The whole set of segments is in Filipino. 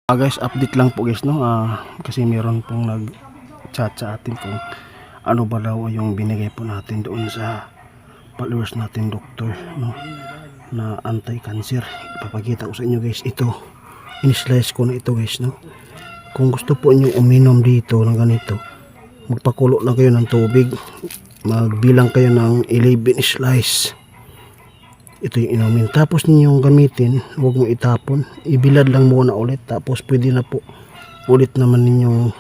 Guys, update lang po guys, no. Kasi meron pong nag-chat sa atin kung ano ba daw yung binigay po natin doon sa followers natin, doktor, no, na anti-cancer. Ipapakita ko sa inyo guys, ito in-slice ko na ito guys, no. Kung gusto po niyo uminom dito ng ganito, magpakulo lang kayo ng tubig, magbilang kayo ng 11 slice. Ito yung inumin, tapos ninyong gamitin, huwag mo itapon, ibilad lang muna ulit, tapos pwede na po ulit naman ninyong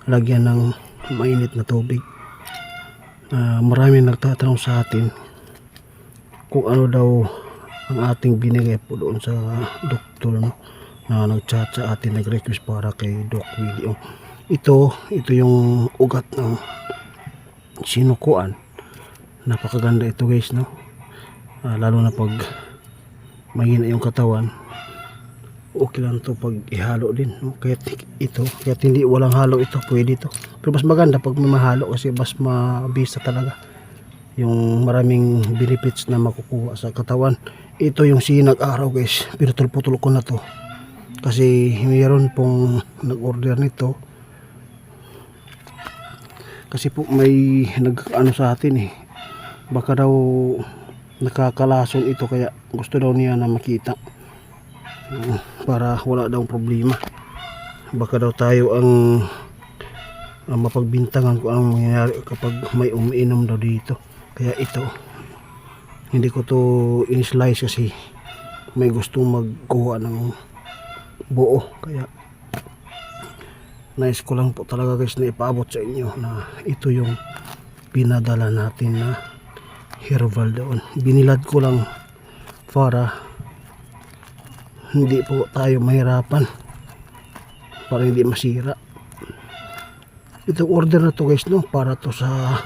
lagyan ng mainit na tubig. Maraming nagtatanong sa atin kung ano daw ang ating binigay po doon sa doktor, no, na nag-chat sa atin, nag-request para kay Doc Willie. Ito yung ugat ng sinukuan. Napakaganda ito guys, no. Lalo na pag mahina yung katawan, okay lang to pag ihalo din, no? Kahit hindi walang halo, ito pwede to, pero mas maganda pag may mahalo kasi mas mabisa talaga yung maraming benefits na makukuha sa katawan. Ito yung sinag araw guys, pero tulpo-tulpo ko na to kasi mayroon pong nag-order nito kasi po may nag-ano sa atin baka daw nakakalason ito, kaya gusto daw niya na makita para wala daw problema. Baka daw tayo ang mapagbintangan kung anong mangyayari kapag may umiinom daw dito. Kaya ito, hindi ko to in-slice kasi may gustong magkuha ng buo, kaya nice ko lang po talaga guys na ipaabot sa inyo na ito yung pinadala natin na herbal doon. Binilad ko lang para hindi po tayo mahirapan, para hindi masira. Itong order na to guys, no, para to sa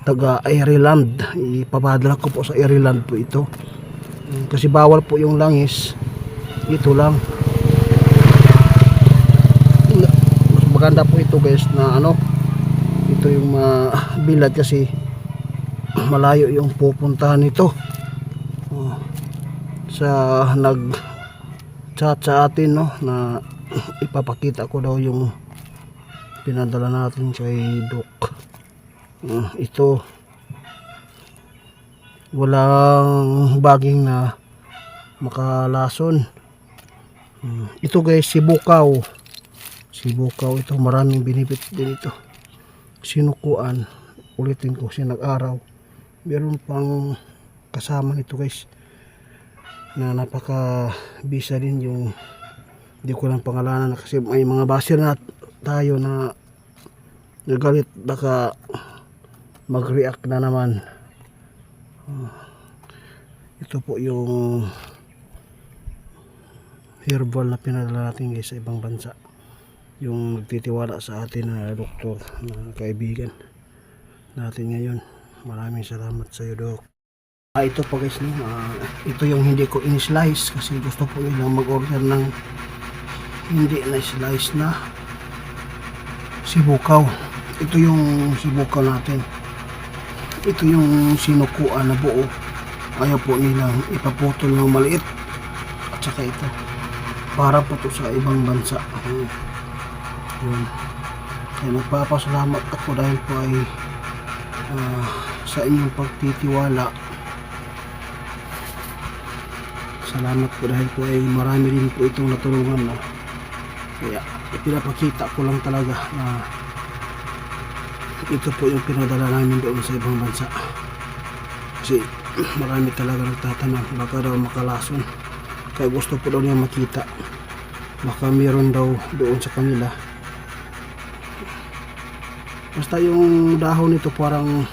taga Ireland. Ipapadala ko po sa Ireland po ito kasi bawal po yung langis. Ito lang, mas maganda po ito guys na ito yung bilad kasi malayo yung pupuntahan nito. Sa nag-chat sa atin, no, na ipapakita ko daw yung pinadala natin kay Doc. Ito walang baging na makalason. Ito guys, sibukaw ito, maraming benefit din ito. Sinukuan, ulitin ko, sinag-araw. Meron pang kasama nito guys na napaka bisa din, yung hindi ko lang pangalanan kasi may mga basir na tayo na nagalit, baka mag-react na naman. Ito po yung herbal na pinadala natin guys sa ibang bansa, yung nagtitiwala sa atin na doktor, na kaibigan natin ngayon. Maraming salamat sa iyo, Doc. Ito po guys, no, ito yung hindi ko in-slice kasi gusto po nilang mag-order ng hindi na-slice na sibukaw. Ito yung sibukaw natin. Ito yung sinukuan na buo. Ayaw po nilang ipaputol ng maliit. At saka ito, para po to sa ibang bansa. Yun. Kaya nagpapasalamat ako dahil po ay sa inyong pagtitiwala. Salamat po dahil po ay marami din po itong natulungan, no? Kaya ipinapakita ko lang talaga na ito po yung pinadala namin doon sa ibang bansa kasi marami talaga nagtatanong baka daw makalason, kaya gusto po daw niya makita, baka meron daw doon sa kanila. Basta yung dahon nito parang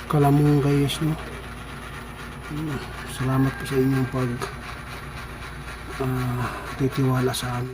kalamong guys, no. Salamat po sa inyong pag titiwala sa amin.